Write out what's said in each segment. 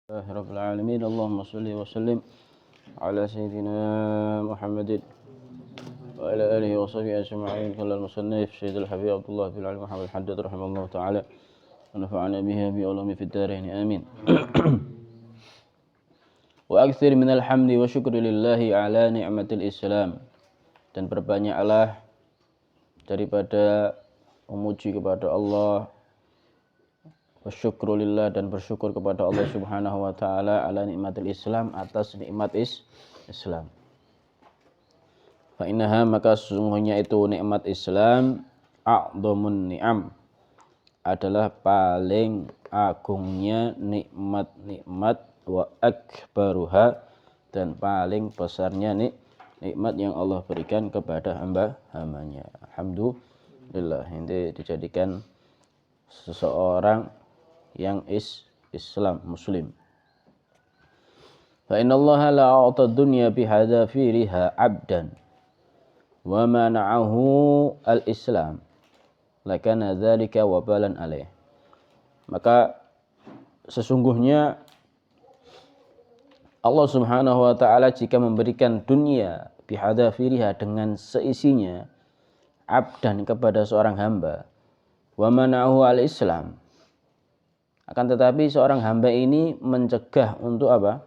الله رب العالمين اللهم صل وسلم على سيدنا محمد وعلى آله وصحبه أجمعين. قال المصنف سيد الحبيب عبد الله بن علي محمد الحداد رحمه الله تعالى ونفعنا بها بعلومه في الدارين آمين. وأكثر من الحمد وشكر لله على نعمة الإسلام, dan perbanyaklah daripada memuji kepada Allah, wasyukrulillah, dan bersyukur kepada Allah Subhanahu wa taala ala nikmatil Islam, atas nikmat Islam. Fa innaha, maka sesungguhnya itu nikmat Islam, a'dhamun ni'am, adalah paling agungnya nikmat-nikmat, wa akbaruha, dan paling besarnya nikmat yang Allah berikan kepada hamba-hambanya. Alhamdulillah, ini dijadikan seseorang yang Islam, Muslim. Fa innallaha la'ata dunya bihadafiriha 'abdan wa mana'ahu al-Islam lakana dzalika wabalan alaih. Maka sesungguhnya Allah Subhanahu wa taala jika memberikan dunia bihadafiriha, dengan seisinya, 'abdan, kepada seorang hamba, wa mana'ahu al-Islam, akan tetapi seorang hamba ini mencegah untuk apa?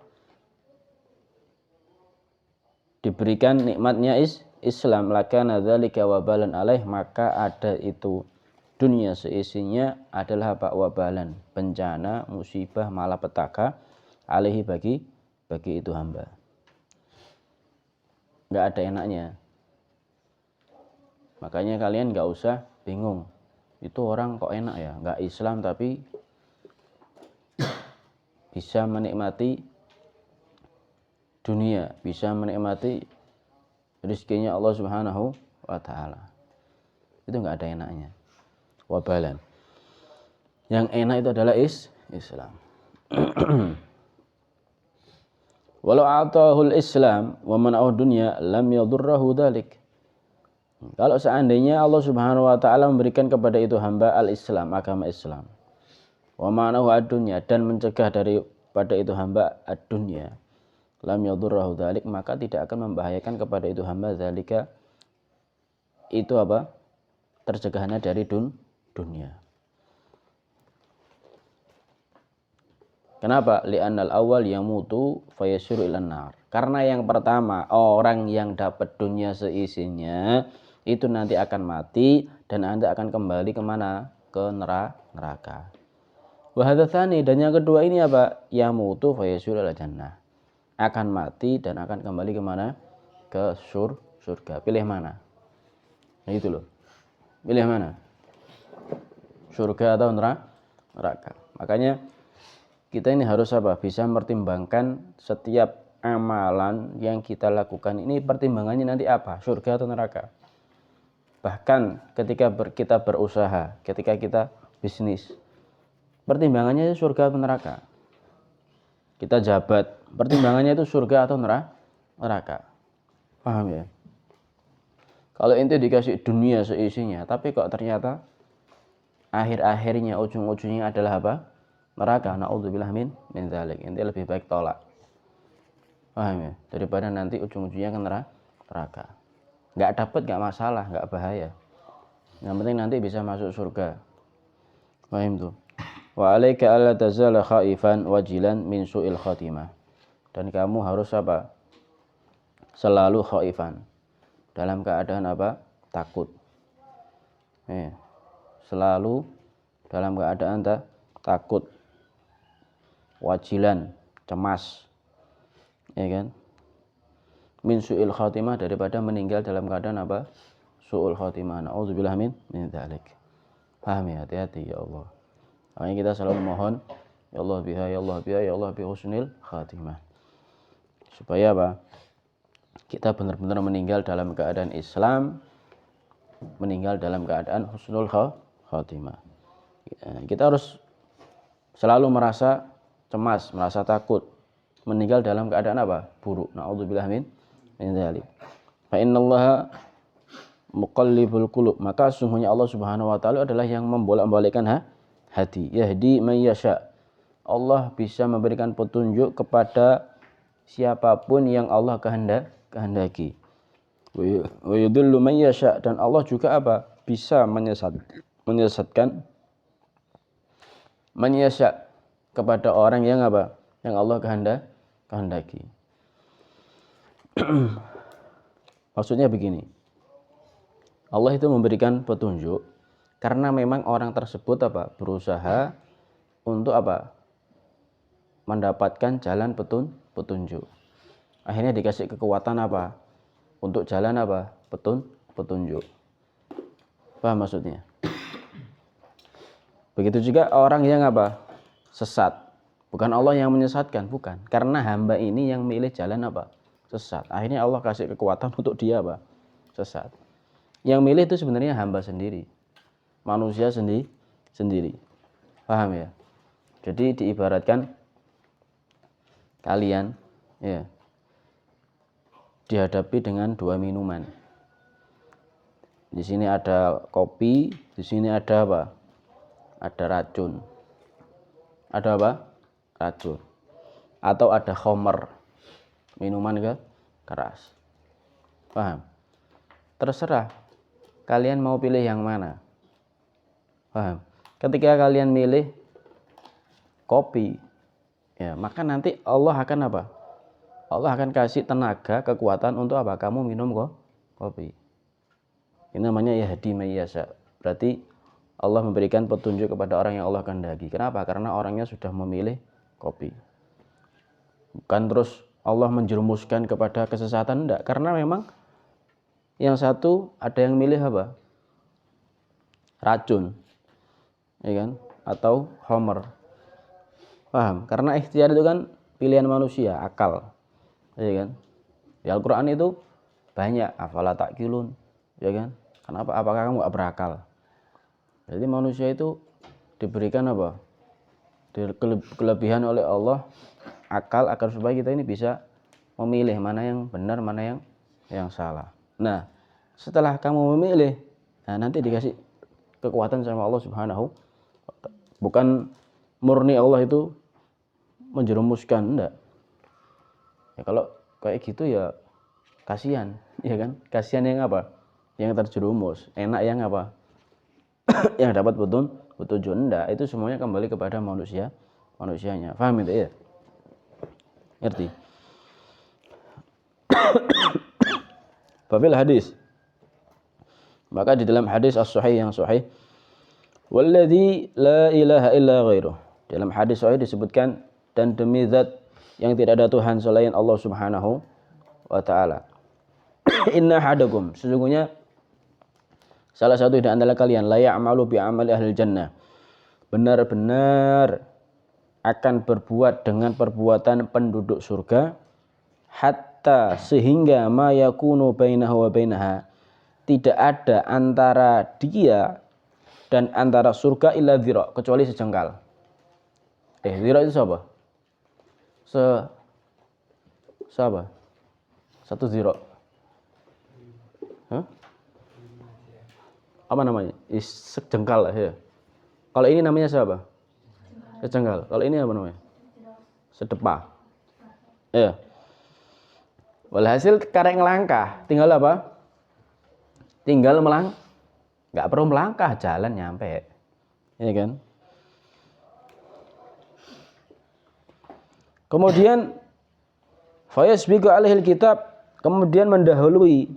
Diberikan nikmatnya Islam, lakana dzalika wabalan alaih, maka ada itu dunia seisinya adalah apa? Wabalan, bencana, musibah, malapetaka, alaihi, bagi itu hamba. Enggak ada enaknya. Makanya kalian enggak usah bingung. Itu orang kok enak ya, enggak Islam tapi bisa menikmati dunia, bisa menikmati rezekinya Allah Subhanahu wa taala. Itu enggak ada enaknya. Wabalan. Yang enak itu adalah Islam. Walau atahul Islam wa mana'ahu dunya lam yadurrahu dzalik. Kalau seandainya Allah Subhanahu wa taala memberikan kepada itu hamba al-Islam, agama Islam, wa ma'nahu ad-dunya, dan mencegah daripada itu hamba ad-dunya, lam yadurrahu dzalik, maka tidak akan membahayakan kepada itu hamba dzalika, itu apa? Tercegahannya dari dunia. Kenapa? Li'annal awal yamutu fayasiru ilan nar. Karena yang pertama, orang yang dapat dunia seisinya itu nanti akan mati dan nanti akan kembali kemana? Ke neraka. Wahadatsani, dan yang kedua ini apa? Yamutu fayasiru ilal jannah. Akan mati dan akan kembali kemana? Ke surga. Pilih mana? Nah itu loh. Pilih mana? Surga atau neraka. Makanya kita ini harus apa? Bisa mempertimbangkan setiap amalan yang kita lakukan ini, pertimbangannya nanti apa? Surga atau neraka? Bahkan ketika kita berusaha, ketika kita bisnis, pertimbangannya itu surga atau neraka? Kita jabat, pertimbangannya itu surga atau neraka? Paham ya? Kalau ente dikasih dunia seisinya, tapi kok ternyata akhir-akhirnya, ujung-ujungnya adalah apa? Neraka. Na'udzubillah min dzalik. Ente lebih baik tolak. Paham ya? Daripada nanti ujung-ujungnya ke neraka. Enggak dapat enggak masalah, enggak bahaya. Yang penting nanti bisa masuk surga. Paham tuh? Wa 'alaika alla tazala khaifan wajilan min su'il khatimah. Dan kamu harus apa? Selalu khaifan. Dalam keadaan apa? Takut. Selalu dalam keadaan takut. Wajilan, cemas, ya kan? Min su'il khatimah, daripada meninggal dalam keadaan apa? Su'ul khatimah. Na'udzubillah min dzalik. Paham ya? Hati-hati ya Allah. Makanya kita selalu mohon, ya Allah biha, ya Allah biha, ya Allah bi husnil khatimah. Supaya apa? Kita benar-benar meninggal dalam keadaan Islam, meninggal dalam keadaan husnul khatimah. Kita harus selalu merasa cemas, merasa takut, meninggal dalam keadaan apa? Buruk. Na'udzubillah min dzalik. Fa innallaha muqallibul qulub, maka sesungguhnya Allah Subhanahu wa taala adalah yang membolak-balikkan hati. Yahdi may yasha, Allah bisa memberikan petunjuk kepada siapapun yang Allah kehendaki. Wa yudhillu man yasha, dan Allah juga apa? Bisa menyesatkan man yasha kepada orang yang apa? Yang Allah kehendaki. Maksudnya begini. Allah itu memberikan petunjuk karena memang orang tersebut apa? Berusaha untuk apa? Mendapatkan jalan petunjuk. Akhirnya dikasih kekuatan apa? Untuk jalan apa? Petunjuk. Paham maksudnya? Begitu juga orang yang apa? Sesat. Bukan Allah yang menyesatkan, bukan. Karena hamba ini yang milih jalan apa? Sesat. Akhirnya Allah kasih kekuatan untuk dia apa? Sesat. Yang milih itu sebenarnya hamba sendiri. Manusia sendiri. Paham ya? Jadi diibaratkan kalian ya dihadapi dengan dua minuman. Di sini ada kopi, di sini ada apa? Ada racun. Ada apa? Racun. Atau ada khamr, minuman keras. Paham? Terserah kalian mau pilih yang mana. Paham? Ketika kalian milih kopi, ya, maka nanti Allah akan apa? Allah akan kasih tenaga, kekuatan untuk apa? Kamu minum kopi. Ini namanya yahdi may yasha. Berarti Allah memberikan petunjuk kepada orang yang Allah kehendaki. Kenapa? Karena orangnya sudah memilih kopi. Bukan terus Allah menjerumuskan kepada kesesatan, enggak. Karena memang yang satu ada yang milih apa? Racun. Ya kan? Atau khamr. Paham? Karena ikhtiar itu kan pilihan manusia, akal. Ya kan? Di Al-Qur'an itu banyak afala ta'qilun, ya kan? Kenapa? Apakah kamu enggak berakal? Jadi manusia itu diberikan apa? Kelebihan oleh Allah akal agar supaya kita ini bisa memilih mana yang benar, mana yang salah. Nah, setelah kamu memilih, nah nanti dikasih kekuatan sama Allah Subhanahu. Bukan murni Allah itu menjerumuskan, enggak. Ya kalau kayak gitu ya kasihan, ya kan? Kasihan yang apa? Yang terjerumus. Enak yang apa? Yang dapat petunjuk, enggak. Itu semuanya kembali kepada manusianya. Paham itu ya? Ngerti? Babil hadis. Maka di dalam hadis as-sahih yang sahih, walladzi la ilaha illa ghairuh. Dalam hadis sahih disebutkan, dan demi zat yang tidak ada Tuhan selain Allah Subhanahu wa taala. Inna hadakum, sesungguhnya salah satu di antara kalian la ya'malu bi amali ahli jannah, benar-benar akan berbuat dengan perbuatan penduduk surga, hatta sehingga ma yakunu bainahu wa bainaha, tidak ada antara dia dan antara surga illa dzira, kecuali sejengkal. Dzira itu siapa? Siapa? Satu dzira. Hah? Apa namanya? Sejengkal ya. Kalau ini namanya siapa? Sejengkal. Kalau ini apa namanya? Sedepa. Ya. Walhasil karek ngelangkah, tinggal apa? Tinggal nggak perlu melangkah, jalan nyampe. Ya kan? Kemudian fayasbiqu alaihil kitab, kemudian mendahului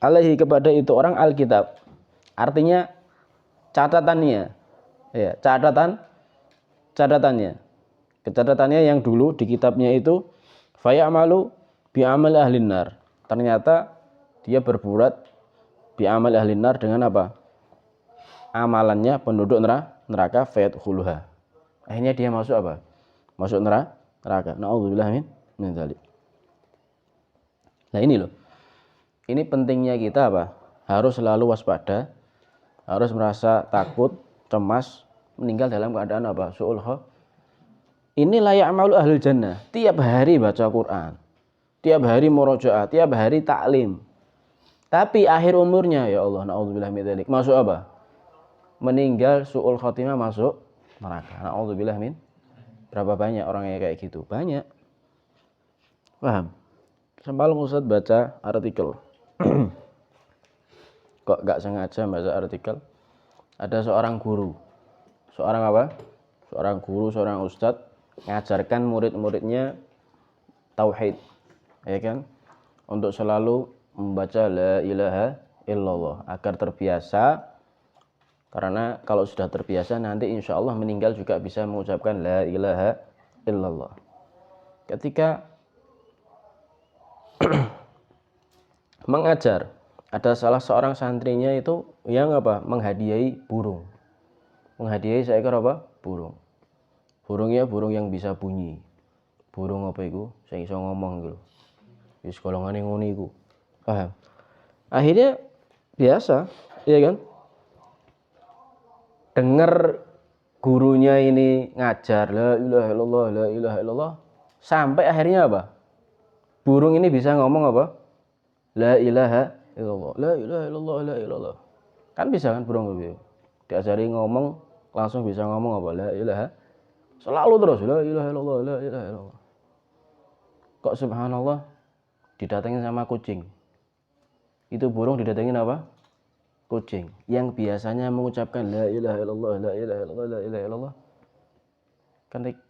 alaihi kepada itu orang alkitab. Artinya catatannya. Ya, catatannya yang dulu di kitabnya itu fayamalu bi amal ahlin nar. Ternyata dia berbuat bi amal ahlin nar dengan apa? Amalannya penduduk neraka, fayadkhuluha. Akhirnya dia masuk apa? Masuk neraka. Na'udzubillah min dzalik. Nah ini loh. Ini pentingnya kita apa? Harus selalu waspada, harus merasa takut, cemas, meninggal dalam keadaan apa? Su'ul khatimah. Ini layak amalu ahlul jannah. Tiap hari baca Quran, tiap hari murojaah, tiap hari taklim. Tapi akhir umurnya, ya Allah, na'udzubillah min dzalik, masuk apa? Meninggal su'ul khatimah, masuk neraka. Na'udzubillah min Berapa banyak orang yang kayak gitu? Banyak. Paham? Semalam Ustaz baca artikel. Kok gak sengaja baca artikel? Ada seorang guru. Seorang apa? Seorang guru, seorang ustadz ngajarkan murid-muridnya tauhid, ya kan? Untuk selalu membaca la ilaha illallah agar terbiasa. Karena kalau sudah terbiasa nanti insya Allah meninggal juga bisa mengucapkan la ilaha illallah. Ketika mengajar, ada salah seorang santrinya itu yang apa? Menghadiahi burung. Menghadiahi seekor apa? Burung. Burungnya burung yang bisa bunyi. Burung apa itu? Saya bisa ngomong gitu. Wis golongane ngono iku. Paham? Akhirnya biasa, iya kan? Dengar gurunya ini ngajar la ilaha illallah, la ilaha illallah, sampai akhirnya apa? Burung ini bisa ngomong apa? La ilaha illallah, la ilaha illallah, la ilallah. Kan bisa kan burung itu? Diajari ngomong langsung bisa ngomong apa? La ilaha. Selalu terus la ilaha illallah, la ilaha illallah. Kok subhanallah didatengin sama kucing. Itu burung didatengin apa? Kucing. Yang biasanya mengucapkan la ilaha illallah, la ilaha illallah, la ilaha illallah.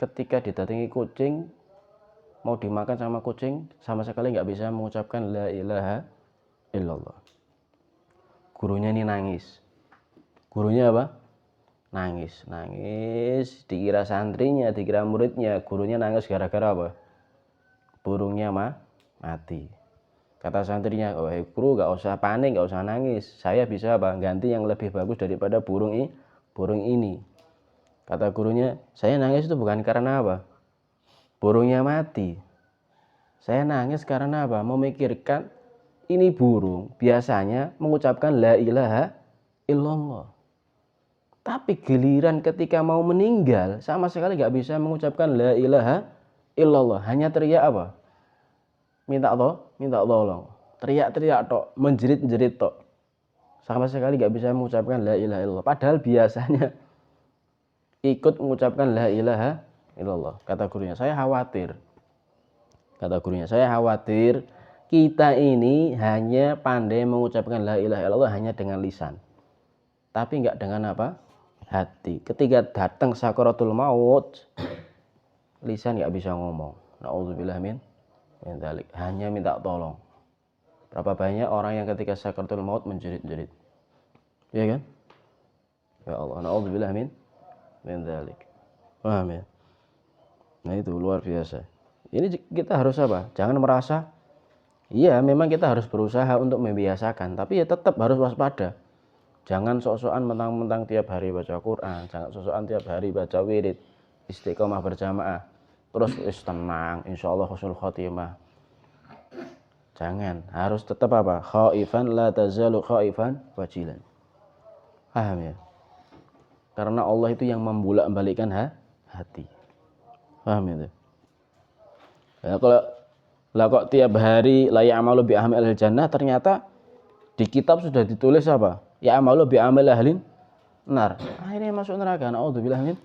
Ketika didatangi kucing, mau dimakan sama kucing, sama sekali nggak bisa mengucapkan la ilaha illallah. Gurunya ini nangis. Gurunya apa? Nangis. Dikira santrinya, dikira muridnya. Gurunya nangis gara-gara apa? Burungnya mati. Kata santrinya, oh guru gak usah panik, gak usah nangis. Saya bisa apa? Ganti yang lebih bagus daripada burung ini. Kata gurunya, saya nangis itu bukan karena apa? Burungnya mati. Saya nangis karena apa? Memikirkan ini burung biasanya mengucapkan la ilaha illallah. Tapi giliran ketika mau meninggal, sama sekali gak bisa mengucapkan la ilaha illallah. Hanya teriak apa? Minta tolong. Teriak-teriak tok, menjerit-jerit tok. Sama sekali gak bisa mengucapkan la ilaha illallah. Padahal biasanya ikut mengucapkan la ilaha illallah. Kata gurunya, saya khawatir kita ini hanya pandai mengucapkan la ilaha illallah hanya dengan lisan. Tapi enggak dengan apa? Hati. Ketika datang sakaratul maut, lisan enggak bisa ngomong. Nauzubillah min dzalik. Hanya minta tolong. Berapa banyak orang yang ketika sakaratul maut menjerit-jerit. Iya kan? Ya Allah, nauzubillah min dzalik. Paham ya? Nah itu luar biasa. Ini kita harus apa? Jangan merasa, iya memang kita harus berusaha untuk membiasakan, tapi ya tetap harus waspada. Jangan sok-sokan mentang-mentang tiap hari baca Quran, jangan sok-sokan tiap hari baca wirid, istiqomah berjamaah, terus tenang, insya Allah husnul khotimah. Jangan, harus tetap apa? Khaifan la tazalu khaifan wajilan. Paham ya? Karena Allah itu yang membolak-balikkan hati. Paham itu? Ya, kalau kok tiap hari la ya'malu bi ahli jannah, ternyata di kitab sudah ditulis apa? Ya'malu bi amali ahli nar. Akhirnya masuk neraka. Nauzubillah min.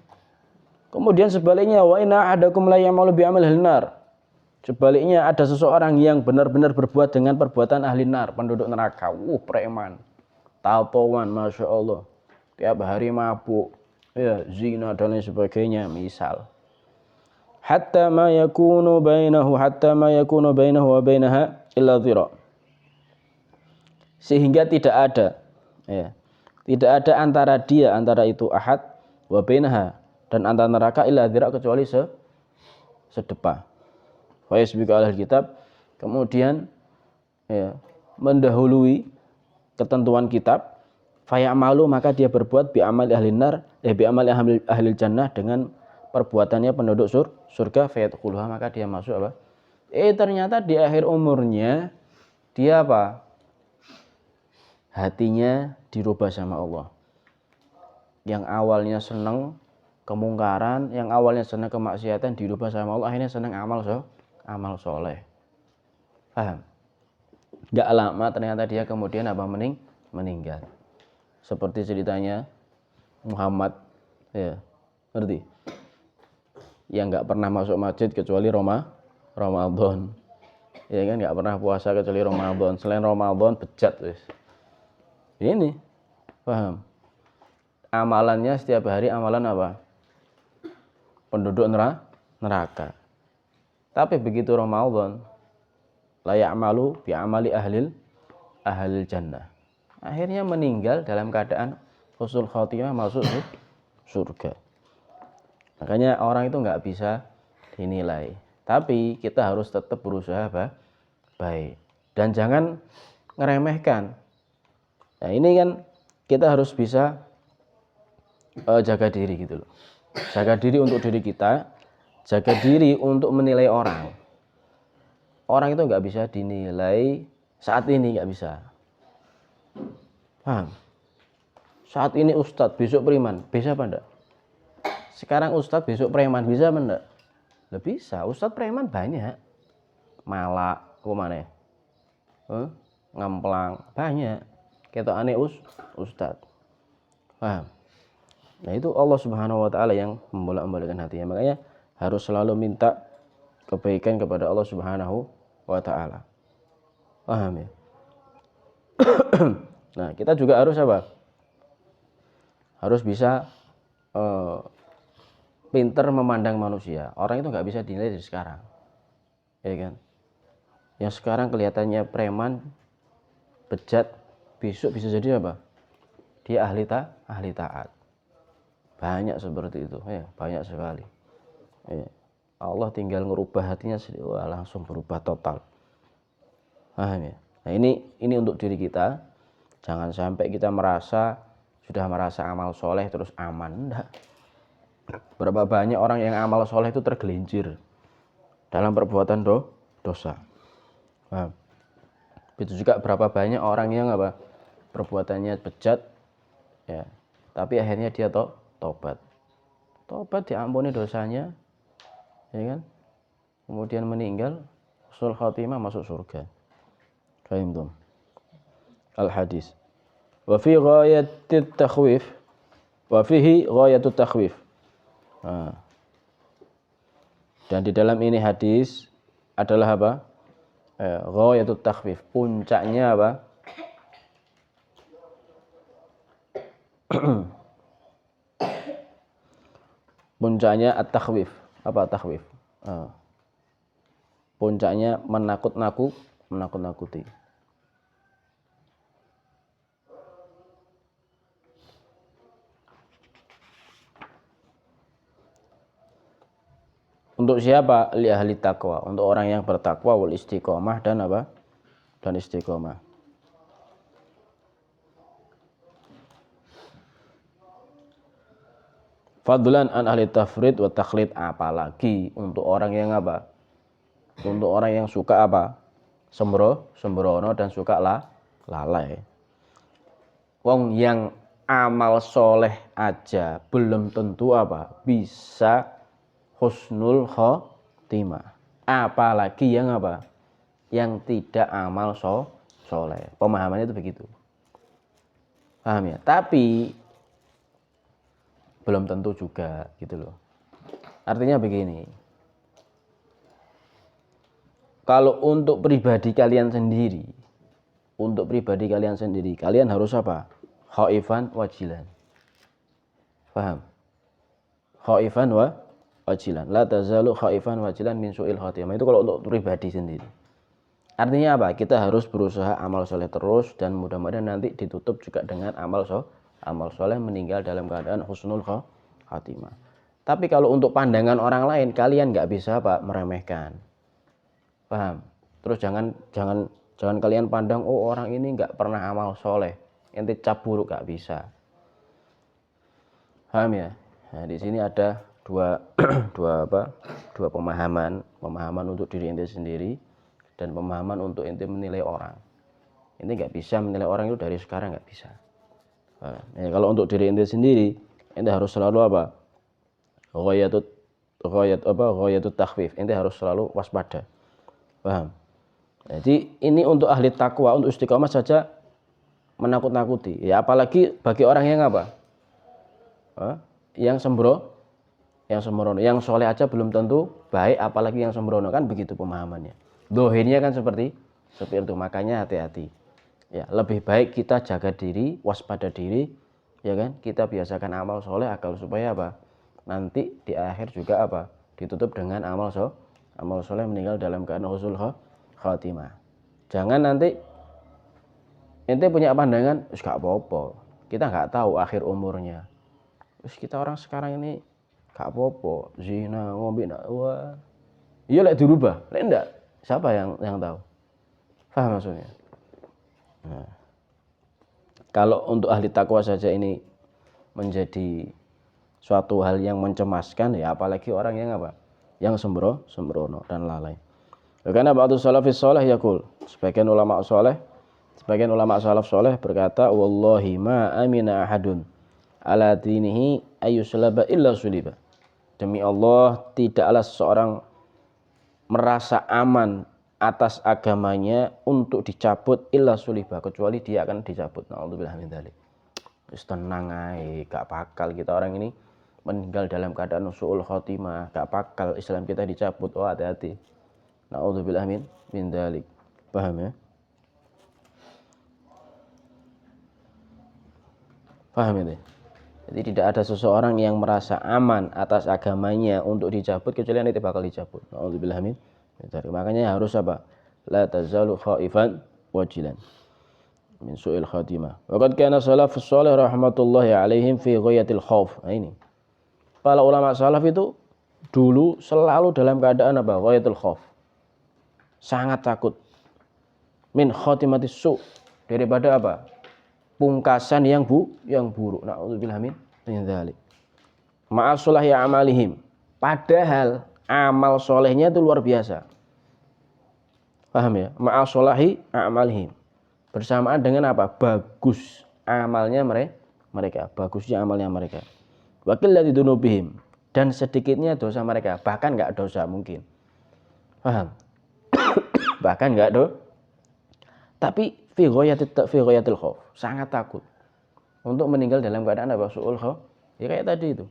Kemudian sebaliknya, wa inna ahadakum la ya'malu bi amali ahli nar. Sebaliknya ada seseorang yang benar-benar berbuat dengan perbuatan ahli nar, penduduk neraka. Preman, tatoan, masya Allah. Tiap hari mabuk, ya zina dan lain sebagainya, misal. Hatta ma yakunu bainahu wa bainaha illa dhira. Sehingga tidak ada antara itu ahad wa bainaha dan antara neraka illa dhira kecuali sedepah. Fa yasbiqu alal kitab, kemudian mendahului ketentuan kitab, fayamalu maka dia berbuat bi amali ahli nar, bi amali ahli jannah dengan perbuatannya penduduk surga, fayadkhuluha maka dia masuk apa? Ternyata di akhir umurnya dia apa? Hatinya dirubah sama Allah. Yang awalnya senang kemungkaran, yang awalnya senang kemaksiatan dirubah sama Allah, akhirnya senang amal soleh. Paham? Gak lama ternyata dia kemudian apa? Meninggal. Seperti ceritanya Muhammad, ya, ngerti? yang nggak pernah masuk masjid kecuali Ramadan. Ya kan, nggak pernah puasa kecuali Ramadan. Selain Ramadan bejat wis. Ini, paham? Amalannya setiap hari amalan apa? Penduduk neraka. Tapi begitu Ramadan, la ya'malu bi amali ahlil jannah. Akhirnya meninggal dalam keadaan husnul khotimah, masuk surga. Makanya orang itu nggak bisa dinilai. Tapi kita harus tetap berusaha baik. Dan jangan ngeremehkan. Nah ini kan kita harus bisa jaga diri gitu loh. Jaga diri untuk diri kita, jaga diri untuk menilai orang. Orang itu nggak bisa dinilai saat ini, nggak bisa. Paham? Saat ini ustadz, besok preman, bisa apa enggak? Sekarang ustadz, besok preman, bisa apa enggak? Nggak bisa, ustadz preman banyak. Malak, kemana? Ngamplang, banyak. Kita aneh ustadz. Paham? Nah itu Allah Subhanahu wa ta'ala yang membolak-balikkan hatinya. Makanya harus selalu minta kebaikan kepada Allah Subhanahu wa ta'ala. Paham ya? Nah kita juga harus apa? Harus bisa pinter memandang manusia. Orang itu nggak bisa dinilai dari sekarang, ya kan? Yang sekarang kelihatannya preman, bejat, besok bisa jadi apa? Dia ahli taat. Banyak seperti itu, ya, banyak sekali. Ya. Allah tinggal ngerubah hatinya, langsung berubah total. Paham ya? Nah ini untuk diri kita. Jangan sampai kita sudah merasa amal soleh terus aman. Enggak. Berapa banyak orang yang amal soleh itu tergelincir dalam perbuatan dosa. Paham? Itu juga berapa banyak orang yang apa? Perbuatannya bejat, ya, tapi akhirnya dia tobat diampuni dosanya, ya kan, kemudian meninggal husnul khotimah, masuk surga. Fahim tuh al hadis. Wa fi ghayatit takhwif, wa fihi ghayatut takhwif. Dan di dalam ini hadis adalah apa? Ghayatut takhwif, puncaknya apa? Puncaknya at-takhwif. Apa takhwif? Puncaknya menakut-nakuti. Untuk siapa? Li ahli taqwa, untuk orang yang bertakwa, wal istiqomah, dan apa? Dan istiqomah. Fadlan an ahli tafrid wa takhlid, apalagi untuk orang yang apa? Untuk orang yang suka apa? Sembrono dan suka lalai. Wong yang amal soleh aja belum tentu apa? Bisa husnul khotimah. Apalagi yang apa? Yang tidak amal soleh. Pemahamannya itu begitu. Paham ya? Tapi belum tentu juga gitu loh. Artinya begini. Kalau untuk pribadi kalian sendiri, kalian harus apa? Khaifan wajilan. Paham? Khaifan wajilan. La tazalu khaifan wajilan min su'il khatimah. Itu kalau untuk pribadi sendiri. Artinya apa? Kita harus berusaha amal soleh terus, dan mudah-mudahan nanti ditutup juga dengan amal soleh, meninggal dalam keadaan husnul khatimah. Tapi kalau untuk pandangan orang lain, kalian nggak bisa apa? Meremehkan. Paham? Terus jangan kalian pandang, oh orang ini nggak pernah amal soleh, ente cap buruk, nggak bisa. Paham ya? Nah di sini ada dua pemahaman untuk diri ente sendiri, dan pemahaman untuk ente menilai orang. Ente nggak bisa menilai orang itu dari sekarang, nggak bisa. Ya, kalau untuk diri ente sendiri, ente harus selalu apa? Ghayatut takhwif. Ente harus selalu waspada. Paham? Jadi ini untuk ahli takwa, untuk istiqomah saja menakut-nakuti. Ya apalagi bagi orang yang apa? Yang yang sembrono. Yang soleh aja belum tentu baik, apalagi yang sembrono, kan begitu pemahamannya. Dohirnya kan seperti itu, makanya hati-hati. Ya, lebih baik kita jaga diri, waspada diri, ya kan? Kita biasakan amal soleh agar supaya apa? Nanti di akhir juga apa? Ditutup dengan amal soleh, meninggal dalam keadaan husnul khatimah. Jangan nanti ente punya pandangan, gak apa-apa. Kita nggak tahu akhir umurnya. Terus kita orang sekarang ini gak apa-apa, zina, ngombe, wah. Iya lek dirubah, lek enggak, siapa yang tahu? Paham maksudnya? Nah, kalau untuk ahli takwa saja ini menjadi suatu hal yang mencemaskan, ya apalagi orang yang apa? Yang sembrono dan lalai. Karena ba'du salafis salih yaqul, sebagian ulama salaf saleh berkata, wallahi ma amina ahadun ala dinihi ayyuslaba illa suliba. Demi Allah, tidaklah seseorang merasa aman atas agamanya untuk dicabut illa suliba, kecuali dia akan dicabut. Na'udzubillah min dzalik. Wis tenang ae, gak bakal kita orang ini meninggal dalam keadaan su'ul khotimah, gak bakal Islam kita dicabut. Oh, hati-hati. Na'udzubillah min dzalik. Paham ya? Paham ini? Jadi tidak ada seseorang yang merasa aman atas agamanya untuk dicabut kecuali nanti bakal dicabut. Na'udzubillah min dzalik. Makanya harus apa? La tazalu khaifan wajilan min su'il khatimah. Waqad kana salafus salih rahmatullahi alaihim fi ghayatil khauf. Nah ini. Para ulama salaf itu dulu selalu dalam keadaan apa? Ghayatul khauf. Sangat takut. Min khatimatis su, daripada apa? Pungkasan yang buruk. Na'udzubillah min dzalik. Ma'asulahi amalihim. Padahal amal solehnya itu luar biasa. Paham ya? Ma'asulahi amalihim. Bersamaan dengan apa? Bagus amalnya mereka. Bagusnya amalnya mereka. Wa qillati dzunubihim. Dan sedikitnya dosa mereka. Bahkan enggak dosa mungkin. Paham? Bahkan enggak tapi fi ghayatil khauf, sangat takut untuk meninggal dalam keadaan apa? Su'ul khauf. Ya kayak tadi itu.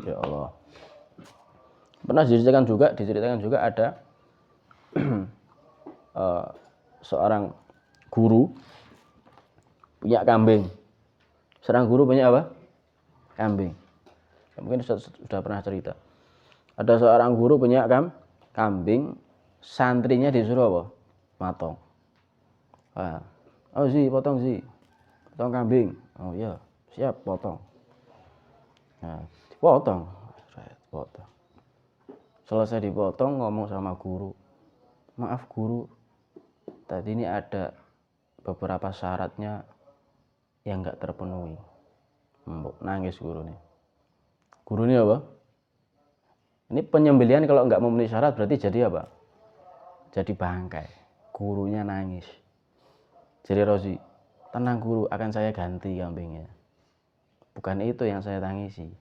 Ya Allah. Pernah diceritakan juga ada seorang guru punya kambing. Seorang guru punya apa? Kambing. Ya, mungkin sudah pernah cerita. Ada seorang guru punya kambing, santrinya disuruh apa? Matong. Oh potong kambing. Oh iya, siap potong. Nah, potong. Selesai dipotong, ngomong sama guru. Maaf guru, tadi ini ada beberapa syaratnya yang enggak terpenuhi. Nangis guru nih. Guru ini apa? Ini penyembelihan kalau enggak memenuhi syarat berarti jadi apa? Jadi bangkai. Gurunya nangis. Jadi Rozi, tenang guru, akan saya ganti kambingnya. Bukan itu yang saya tangisi.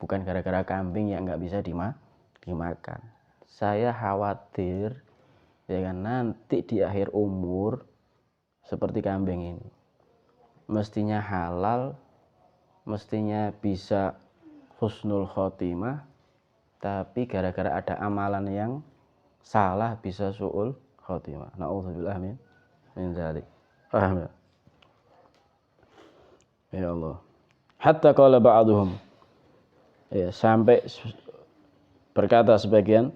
Bukan gara-gara kambing yang enggak bisa dimakan. Saya khawatir ya kan nanti di akhir umur seperti kambing ini. Mestinya halal, mestinya bisa husnul khotimah, tapi gara-gara ada amalan yang salah bisa su'ul khotimah. Na'udzubillah min dzalik. Paham ya? Ya Allah. Hatta qala ba'duhum. Ya, sampai berkata sebagian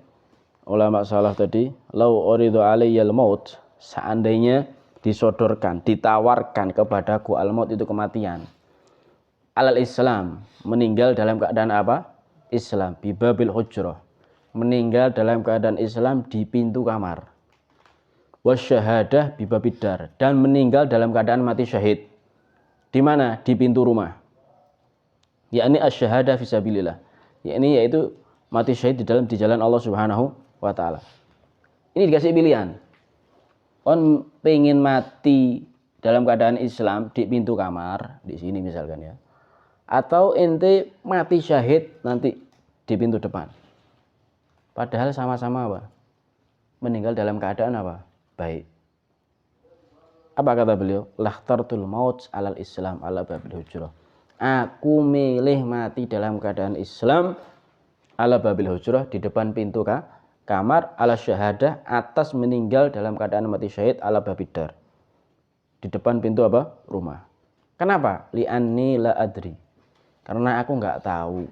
ulama salaf tadi, lau uridu alayyal maut, seandainya disodorkan, ditawarkan kepadaku al-maut itu kematian. Alal Islam, meninggal dalam keadaan apa? Islam, bibabil hujrah. Meninggal dalam keadaan Islam di pintu kamar. Wasyahadah bibabidar, dan meninggal dalam keadaan mati syahid. Di mana? Di pintu rumah. Yakni asyahadah fisabilillah. Yaitu mati syahid di jalan Allah Subhanahu wa taala. Ini dikasih pilihan. On pengen mati dalam keadaan Islam di pintu kamar, di sini misalkan ya. Atau ente mati syahid nanti di pintu depan. Padahal sama-sama apa? Meninggal dalam keadaan apa? Baik. Apa kata beliau? Lahtartul maut alal Islam ala babil hujrah. Aku milih mati dalam keadaan Islam ala babil hujrah di depan pintu kamar, ala syahadah atas meninggal dalam keadaan mati syahid ala babidar di depan pintu apa? Rumah. Kenapa? Li'anni la adri. Karena aku nggak tahu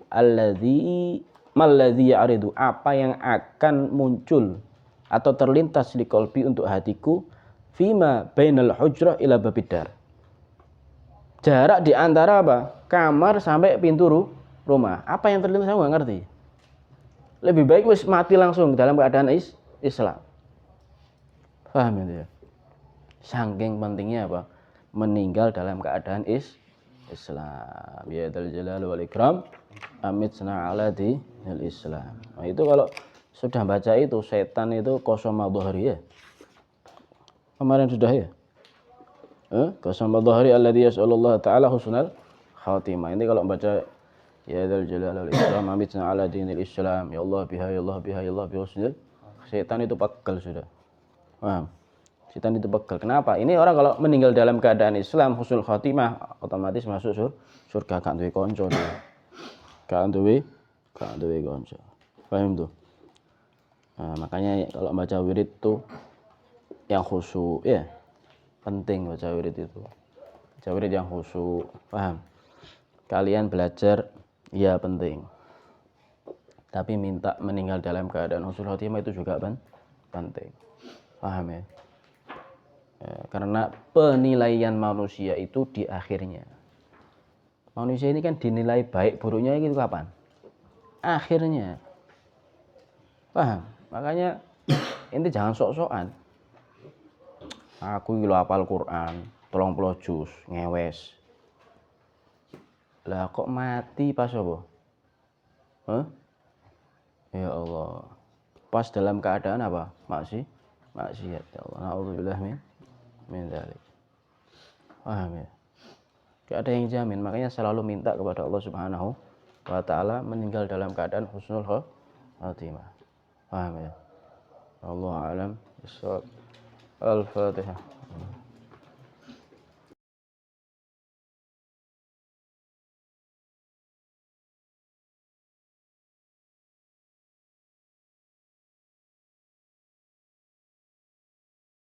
malladzi ya'ridu, apa yang akan muncul atau terlintas di qalbi untuk hatiku fima bainal hujrah ila babidar. Jarak di antara apa? Kamar sampai pintu rumah. Apa yang terlintas aku nggak ngerti. Lebih baik wis mati langsung dalam keadaan Islam. Paham ya? Saking pentingnya apa? Meninggal dalam keadaan Islam. Ya dzal jalali wal ikram, amitna ala dinil Islam. Nah, itu kalau sudah baca itu setan itu qasama dhahri ya. Kemarin sudah ya. Qasama dhahri alladzi yas'alullah ta'ala husnal khatimah. Ini kalau baca ya dzal jalali wal ikram, amitna ala dinil Islam. Ya Allah biha ya Allah biha ya Allah bi husnil. Setan itu pegel sudah. Paham? Setan itu pegel. Kenapa? Ini orang kalau meninggal dalam keadaan Islam husnul khatimah otomatis masuk surga, gak duwe kanca. Gak duwe kanca. Paham tuh? Nah, makanya kalau baca wirid tuh yang khusyuk ya. Penting baca wirid itu. Baca wirid yang khusyuk, paham? Kalian belajar ya penting. Tapi minta meninggal dalam keadaan husnul khatimah itu juga penting. Paham ya? Karena penilaian manusia itu di akhirnya. Manusia ini kan dinilai baik buruknya itu kapan? Akhirnya. Paham? Makanya inti jangan sok-sokan. Aku iki lho hafal Quran 30 juz, ngewes. Lah kok mati pas apa? Ya Allah. Pas dalam keadaan apa? Maksiat ya Allah. Nauzubillah min dzalik. Paham ya? Gak ada yang jamin, makanya selalu minta kepada Allah Subhanahu wa taala meninggal dalam keadaan husnul khatimah. Paham ya? Allah alam. Al-Fatihah.